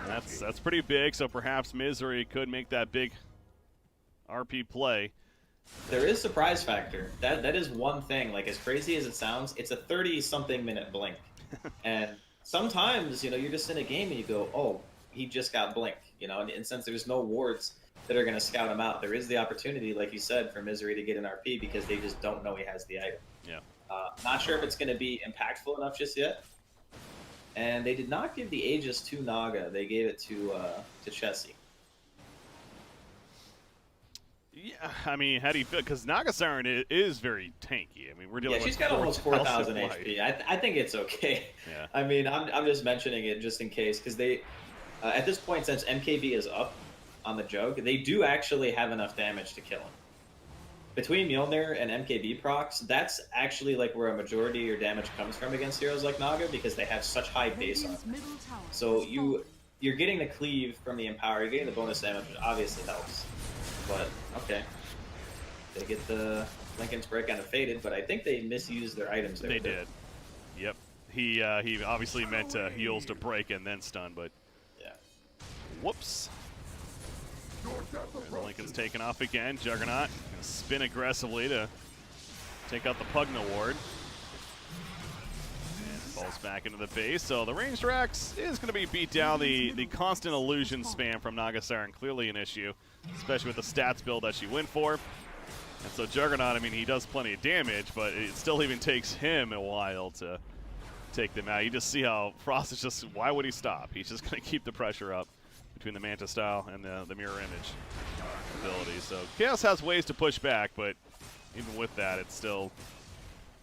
That's pretty big, so perhaps Misery could make that big RP play. There is surprise factor. That is one thing. Like, as crazy as it sounds, it's a 30-something minute blink. And sometimes, you know, you're just in a game and you go, oh, he just got blink. You know, and since there's no wards that are going to scout him out, there is the opportunity, like you said, for Misery to get an RP because they just don't know he has the item. Yeah. Not sure if it's going to be impactful enough just yet. And they did not give the Aegis to Naga. They gave it to Chessie. Yeah, I mean, how do you feel? Because Naga Siren is very tanky. I mean, we're dealing with she's got almost 4,000 HP. I think it's okay. Yeah. I mean, I'm just mentioning it just in case, because they, at this point, since MKB is up on the Jug, they do actually have enough damage to kill him. Between Mjolnir and MKB procs, that's actually like where a majority of your damage comes from against heroes like Naga, because they have such high base on them. So you're getting the cleave from the Empower, you're getting the bonus damage, which obviously helps. But, okay. They get the Lincoln's break on a Faded, but I think they misused their items there. They did. Yep. He obviously meant heals to break and then stun, but... Yeah. Whoops. The Lincoln's taken off again. Juggernaut gonna spin aggressively to take out the Pugna ward. And falls back into the base. So the ranged Rex is going to be beat down. The constant illusion spam from Nagasiren, clearly an issue, especially with the stats build that she went for. And so Juggernaut, I mean, he does plenty of damage, but it still even takes him a while to take them out. You just see how Frost is just, why would he stop? He's just going to keep the pressure up between the Manta style and the mirror image ability. So Chaos has ways to push back, but even with that, it's still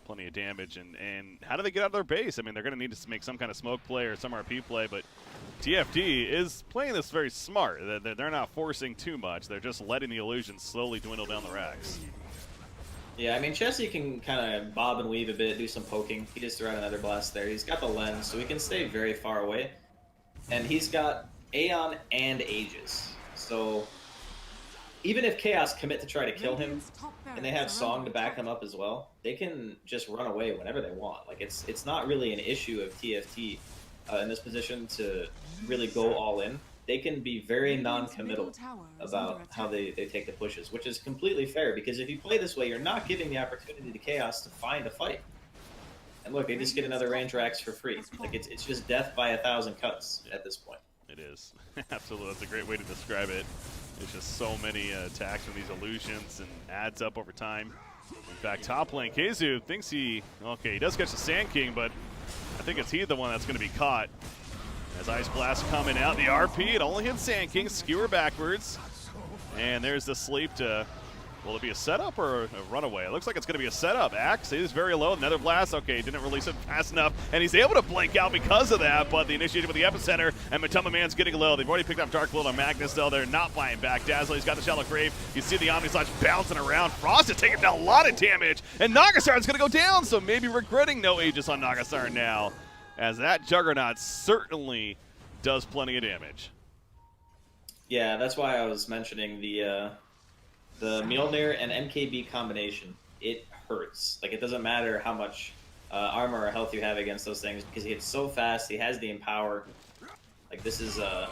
plenty of damage. And how do they get out of their base? I mean, they're going to need to make some kind of smoke play or some RP play, but TFT is playing this very smart. They're not forcing too much. They're just letting the illusions slowly dwindle down the racks. Yeah, I mean, Chessie can kind of bob and weave a bit, do some poking. He just threw out another blast there. He's got the lens, so he can stay very far away. And he's got Aeon and Aegis. So even if Chaos commit to try to kill him, and they have Song to back them up as well, they can just run away whenever they want. Like, it's not really an issue of TFT in this position to really go all in. They can be very non-committal about how they take the pushes, which is completely fair, because if you play this way, you're not giving the opportunity to Chaos to find a fight. And look, they just get another range racks for free. Like, it's just death by 1,000 cuts at this point. It is. Absolutely. That's a great way to describe it. There's just so many attacks from these illusions and adds up over time. In fact, top lane, Keizu thinks he does catch the Sand King, but I think it's he the one that's going to be caught. As Ice Blast coming out, the RP, it only hits Sand King, skewer backwards. And there's the sleep to, will it be a setup or a runaway? It looks like it's going to be a setup. Axe is very low, Nether Blast, okay, didn't release it fast enough. And he's able to blink out because of that, but the initiative with the Epicenter, and Matuma Man's getting low. They've already picked up Dark Blood on Magnus, though. They're not buying back. Dazzler's got the Shallow Grave. You see the Omni Slash bouncing around. Frost is taking down a lot of damage, and Nagasiren's going to go down, so maybe regretting no Aegis on Nagasiren now, as that Juggernaut certainly does plenty of damage. Yeah, that's why I was mentioning the Mjolnir and MKB combination. It hurts. Like, it doesn't matter how much armor or health you have against those things, because he hits so fast, he has the empower. Like, this is, oh,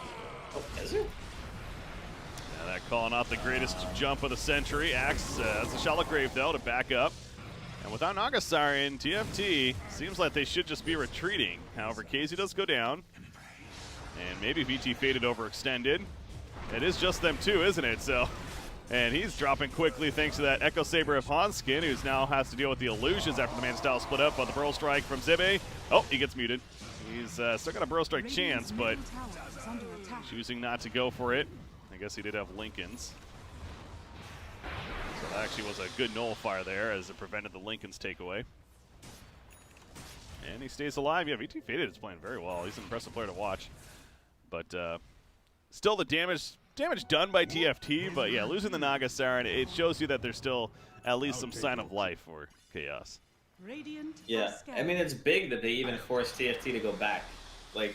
is there? Yeah, that calling out the greatest jump of the century. Axe, that's a Shallow Grave, though, to back up. And without Nagasiren, TFT seems like they should just be retreating. However, Keizu does go down. And maybe VT Faded overextended. It is just them two, isn't it? So, and he's dropping quickly thanks to that Echo Saber of Hanskin, who's now has to deal with the illusions after the Man Style split up on the Burrow Strike from Zibe. Oh, he gets muted. He's still got a Burrow Strike chance, but choosing not to go for it. I guess he did have Lincolns. So that actually was a good nullifier there, as it prevented the Lincoln's takeaway. And he stays alive. Yeah, VT Faded is playing very well. He's an impressive player to watch. But still the damage done by TFT, but yeah, losing the Nagasiren, it shows you that there's still at least some sign of life for Chaos. Yeah, I mean, it's big that they even forced TFT to go back. Like,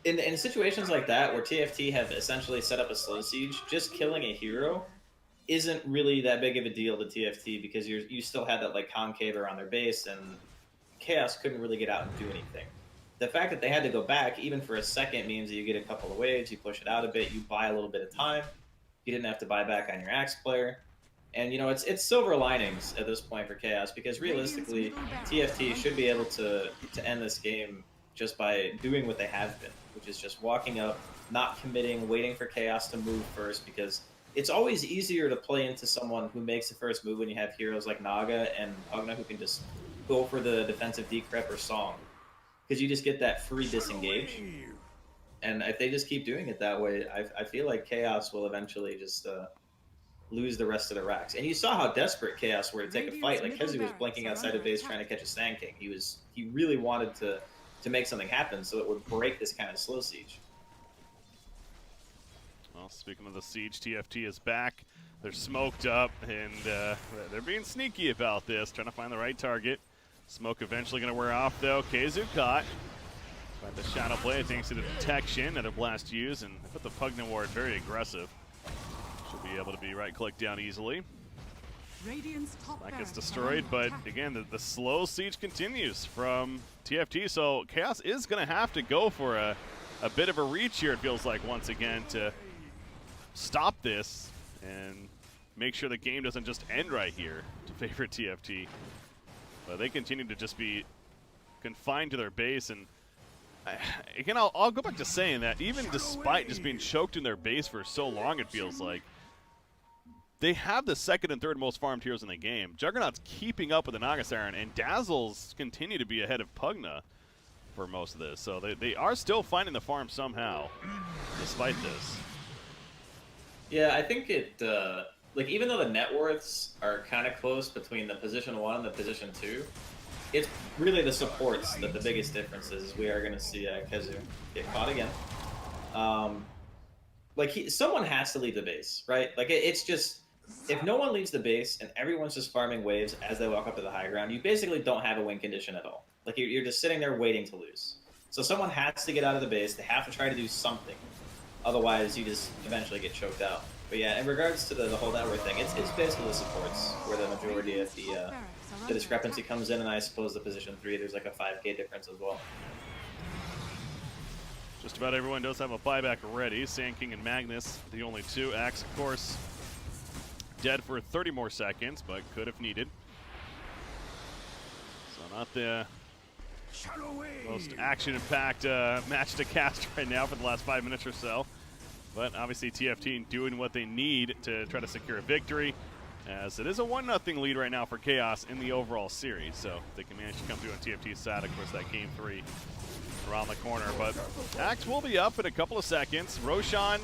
in situations like that where TFT have essentially set up a slow siege, just killing a hero isn't really that big of a deal to TFT, because you still had that, like, concave around their base, and Chaos couldn't really get out and do anything. The fact that they had to go back, even for a second, means that you get a couple of waves, you push it out a bit, you buy a little bit of time. You didn't have to buy back on your Axe player. And, you know, it's silver linings at this point for Chaos, because realistically, TFT should be able to end this game just by doing what they have been, which is just walking up, not committing, waiting for Chaos to move first, because it's always easier to play into someone who makes the first move when you have heroes like Naga and Pugna who can just go for the defensive decrep or Song. Because you just get that free disengage. And if they just keep doing it that way, I feel like Chaos will eventually just lose the rest of the racks. And you saw how desperate Chaos were to take a fight. Like, Keizu was blinking outside of base trying to catch a Sand King. He really wanted to make something happen so it would break this kind of slow siege. Well, speaking of the siege, TFT is back. They're smoked up, and they're being sneaky about this, trying to find the right target. Smoke eventually going to wear off, though. Keizu caught. But the shadow play, thanks to the detection, another blast used, and I put the Pugna ward very aggressive. Should be able to be right-click down easily. That gets destroyed, but again, the slow siege continues from TFT, so Chaos is going to have to go for a bit of a reach here, it feels like, once again, to stop this and make sure the game doesn't just end right here to favor TFT. But they continue to just be confined to their base, and again, I'll go back to saying that even despite just being choked in their base for so long, it feels like they have the second and third most farmed heroes in the game. Juggernaut's keeping up with the Naga Siren, and Dazzles continue to be ahead of Pugna for most of this. So they are still finding the farm somehow, despite this. Yeah, I think it, like, even though the net worths are kind of close between the position 1 and the position 2, it's really the supports that the biggest difference is. We are going to see Kezu get caught again. Like, someone has to leave the base, right? Like, it's just, if no one leaves the base and everyone's just farming waves as they walk up to the high ground, you basically don't have a win condition at all. Like, you're just sitting there waiting to lose. So someone has to get out of the base. They have to try to do something. Otherwise, you just eventually get choked out. But yeah, in regards to the whole network thing, it's basically the supports where the majority of the discrepancy comes in, and I suppose the position 3, there's like a 5k difference as well. Just about everyone does have a buyback ready. Sand King and Magnus, the only two. Axe, of course, dead for 30 more seconds, but could if needed. So not the most action-packed match to cast right now for the last 5 minutes or so. But obviously TFT doing what they need to try to secure a victory, as it is a 1-0 lead right now for Chaos in the overall series. So if they can manage to come through on TFT's side, of course, that game 3 around the corner. But Axe will be up in a couple of seconds. Roshan,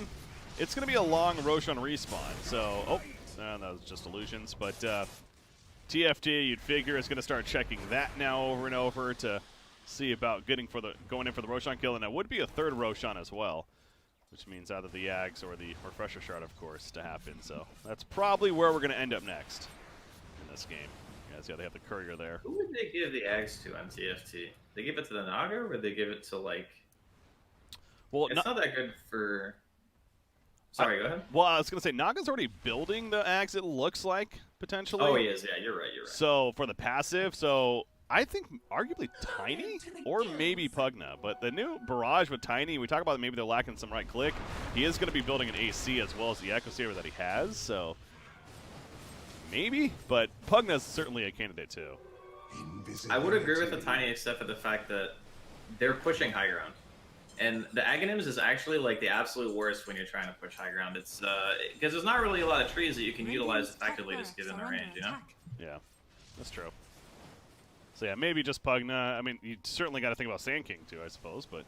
it's going to be a long Roshan respawn. So, that was just illusions. But TFT, you'd figure, is going to start checking that now over and over to see about going in for the Roshan kill. And that would be a third Roshan as well, which means either the Ags or the Refresher Shard, of course, to happen. So that's probably where we're going to end up next in this game. Yeah, see how they have the courier there. Who would they give the Ags to on TFT? They give it to the Naga, or would they give it to, like... Well, it's not that good for... Sorry, go ahead. Well, I was going to say, Naga's already building the Ags, it looks like, potentially. Oh, he is. Yeah, you're right. So for the passive, I think arguably Tiny or maybe Pugna, but the new Barrage with Tiny, we talk about maybe they're lacking some right click. He is going to be building an AC as well as the Echo Saber that he has, so maybe, but Pugna's certainly a candidate too. I would agree with the Tiny, except for the fact that they're pushing high ground. And the Aghanims is actually like the absolute worst when you're trying to push high ground. It's because there's not really a lot of trees that you can utilize effectively just given the range, you know? Yeah, that's true. So yeah, maybe just Pugna. I mean, you certainly got to think about Sand King too, I suppose. But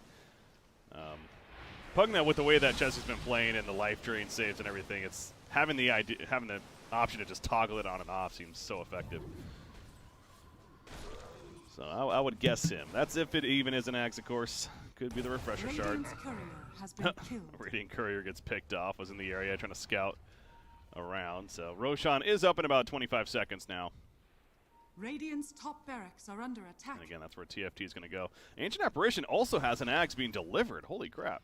Pugna, with the way that Jesse's been playing and the life drain saves and everything, it's having the option to just toggle it on and off seems so effective. So I would guess him. That's if it even is an Axe, of course. Could be the Refresher Shard. Radiant Courier gets picked off. Was in the area trying to scout around. So Roshan is up in about 25 seconds now. Radiant's top barracks are under attack. And again, that's where TFT is going to go. Ancient Apparition also has an Axe being delivered. Holy crap.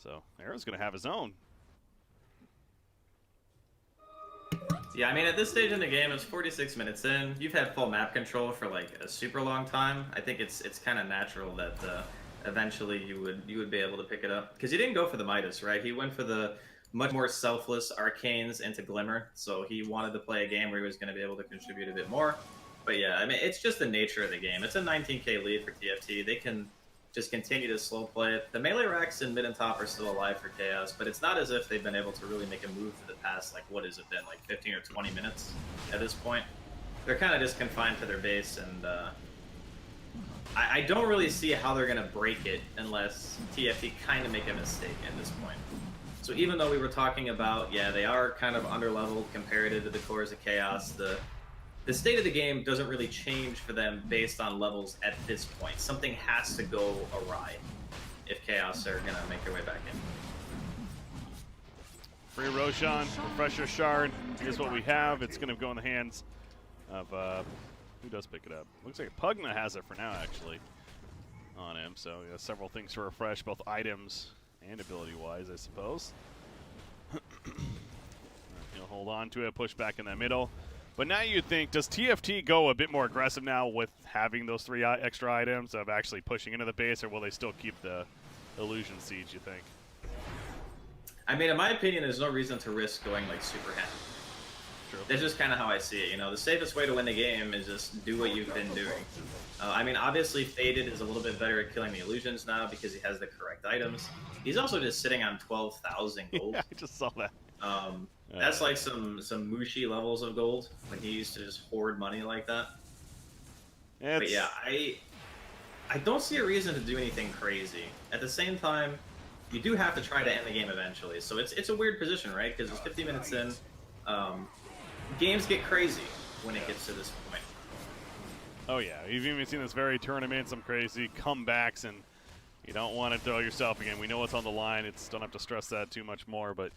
So Arrow's going to have his own. Yeah, I mean, at this stage in the game, it's 46 minutes in. You've had full map control for like a super long time. I think it's kind of natural that eventually you would be able to pick it up. Because he didn't go for the Midas, right? He went for the much more selfless Arcanes into Glimmer, so he wanted to play a game where he was going to be able to contribute a bit more. But yeah, I mean, it's just the nature of the game. It's a 19k lead for TFT. They can just continue to slow play it. The melee racks in mid and top are still alive for Chaos, but it's not as if they've been able to really make a move for the past, like, what has it been, like 15 or 20 minutes at this point? They're kind of just confined to their base, and I don't really see how they're going to break it unless TFT kind of make a mistake at this point. So even though we were talking about, yeah, they are kind of underleveled compared to the cores of Chaos, the state of the game doesn't really change for them based on levels at this point. Something has to go awry if Chaos are going to make their way back in. Free Roshan, Refresher Shard. Here's what we have. It's going to go in the hands of, who does pick it up? Looks like Pugna has it for now, actually, on him. So yeah, several things to refresh, both items and ability-wise, I suppose. He'll hold on to it, push back in the middle. But now you'd think, does TFT go a bit more aggressive now with having those 3 extra items of actually pushing into the base, or will they still keep the Illusion Siege, you think? I mean, in my opinion, there's no reason to risk going like super ham. True. That's just kind of how I see it. You know, the safest way to win the game is just do what you've been doing. I mean, obviously, Faded is a little bit better at killing the illusions now because he has the correct items. He's also just sitting on 12,000 gold. Yeah, I just saw that. That's like some Mushi levels of gold when he used to just hoard money like that. But yeah, I don't see a reason to do anything crazy. At the same time, you do have to try to end the game eventually. So it's a weird position, right? Because it's 50 minutes in. Games get crazy when it gets to this point. Oh yeah, you've even seen this very tournament, some crazy comebacks, and you don't want to throw yourself again. We know what's on the line. Don't have to stress that too much more, but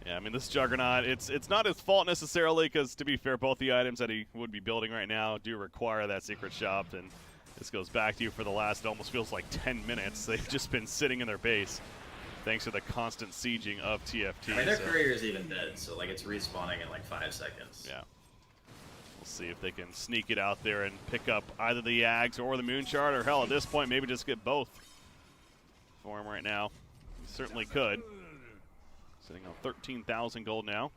yeah, I mean, this Juggernaut, it's not his fault necessarily, because to be fair, both the items that he would be building right now do require that secret shop, and this goes back to you for the last, it almost feels like 10 minutes. They've just been sitting in their base, thanks to the constant sieging of TFT. I mean, their courier is even dead, so like it's respawning in like 5 seconds. Yeah. We'll see if they can sneak it out there and pick up either the Yags or the Moonshard, or hell, at this point, maybe just get both for him right now. He certainly could. Sitting on 13,000 gold now.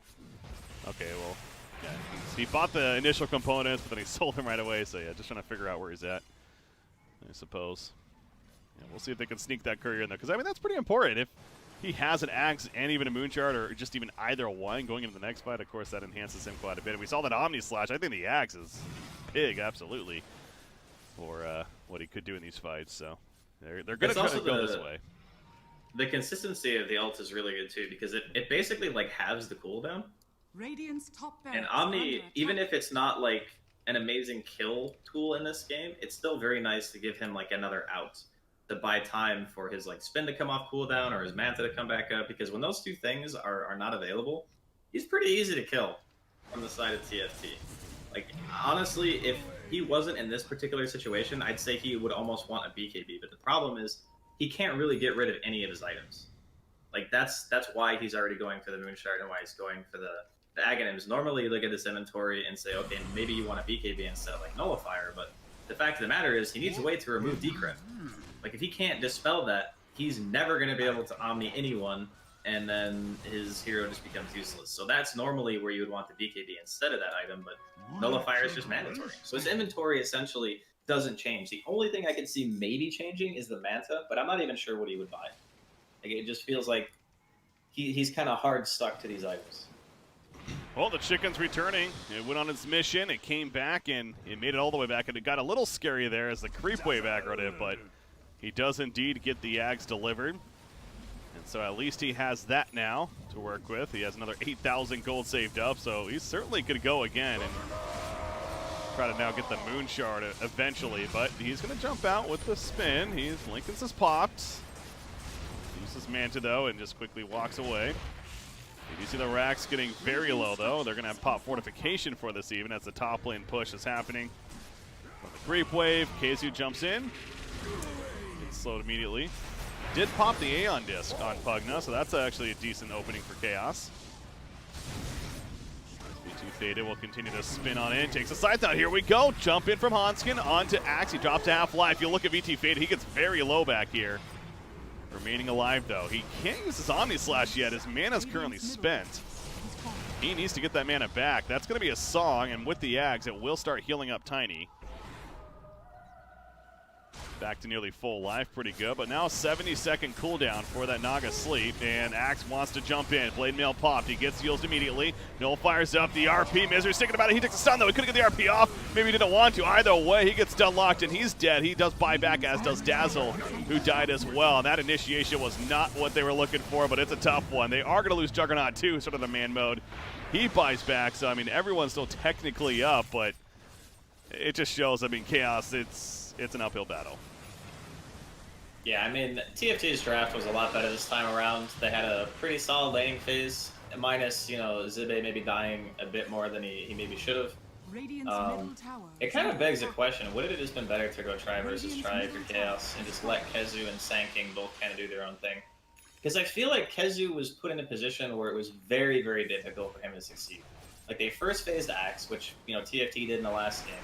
Okay, well, yeah, he bought the initial components, but then he sold them right away, so yeah, just trying to figure out where he's at, I suppose. Yeah, we'll see if they can sneak that courier in there, because, I mean, that's pretty important. If he has an Axe and even a Moonshard, or just even either one going into the next fight, of course, that enhances him quite a bit. And we saw that Omni Slash. I think the Axe is big, absolutely, for what he could do in these fights. So they're going to try to go this way. The consistency of the ult is really good, too, because it basically, like, halves the cooldown. Radiant's top barracks And Omni, even if it's not, like, an amazing kill tool in this game, it's still very nice to give him, like, another out to buy time for his like spin to come off cooldown or his manta to come back up, because when those two things are not available, he's pretty easy to kill from the side of TFT. Like, honestly, if he wasn't in this particular situation, I'd say he would almost want a BKB, but the problem is he can't really get rid of any of his items. Like, that's why he's already going for the Moonshard and why he's going for the Aghanims. Normally you look at this inventory and say, okay, maybe you want a BKB instead of like Nullifier, but the fact of the matter is he needs a way to remove Decrypt. Like, if he can't dispel that, he's never going to be able to Omni anyone, and then his hero just becomes useless. So that's normally where you would want the BKB instead of that item, but Nullifier is just mandatory. So his inventory essentially doesn't change. The only thing I could see maybe changing is the Manta, but I'm not even sure what he would buy. Like, it just feels like he's kind of hard stuck to these items. Well, the chicken's returning. It went on its mission. It came back, and it made it all the way back. And it got a little scary there as the creep wave aggroed it, but he does indeed get the Yags delivered. And so at least he has that now to work with. He has another 8,000 gold saved up, so he certainly could go again and try to now get the Moonshard eventually. But he's going to jump out with the spin. Lincoln's has popped. Uses Manta, though, and just quickly walks away. You see the racks getting very low, though. They're going to have pop fortification for this even as the top lane push is happening. With the creep wave, KZU jumps in. Gets slowed immediately. Did pop the Aeon disc on Pugna, so that's actually a decent opening for Chaos. V2 Faded will continue to spin on in. Takes a side down. Here we go. Jump in from Hanskin onto Axe. He drops to half-life. You look at VT Faded. He gets very low back here. Remaining alive, though. He can't use his Omni Slash yet. His mana's currently spent. He needs to get that mana back. That's going to be a song, and with the Ags, it will start healing up Tiny. Back to nearly full life, pretty good. But now 70-second cooldown for that Naga sleep, and Axe wants to jump in. Blade Mail popped. He gets heals immediately. Null fires up the RP. Misery's thinking about it. He takes a stun, though. He couldn't get the RP off. Maybe he didn't want to. Either way, he gets stun locked, and he's dead. He does buy back, as does Dazzle, who died as well. And that initiation was not what they were looking for, but it's a tough one. They are going to lose Juggernaut, too, sort of the man mode. He buys back, so, I mean, everyone's still technically up, but it just shows, I mean, Chaos, it's an uphill battle. Yeah, I mean, TFT's draft was a lot better this time around. They had a pretty solid laning phase, minus, you know, Zibe maybe dying a bit more than he maybe should have. It kind of begs a question, would it have just been better to go try versus try for Chaos and just let Kezu and Sanking both kind of do their own thing? Because I feel like Kezu was put in a position where it was very, very difficult for him to succeed. Like, they first phased Axe, which, you know, TFT did in the last game.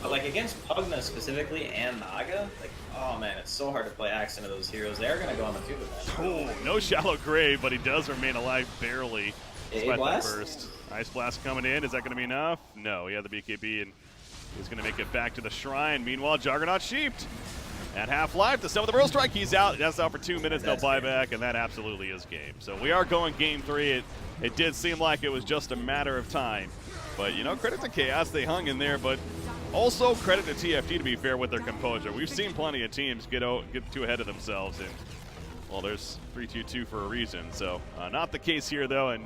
But like against Pugna specifically and Naga, like, oh man, it's so hard to play Axe into those heroes. They're gonna go on the tube event. Oh, no shallow grave, but he does remain alive barely. A blast? Burst. Ice blast coming in. Is that gonna be enough? No, he had the BKB and he's gonna make it back to the shrine. Meanwhile, Juggernaut sheeped. At half-life, the 7th World Strike, he's out. That's out for 2 minutes, no buyback, and that absolutely is game. So we are going game 3. It did seem like it was just a matter of time. But, you know, credit to Chaos, they hung in there, but also credit to TFT, to be fair, with their composure. We've seen plenty of teams get too ahead of themselves, and, well, there's 3-2-2 for a reason. So not the case here, though, and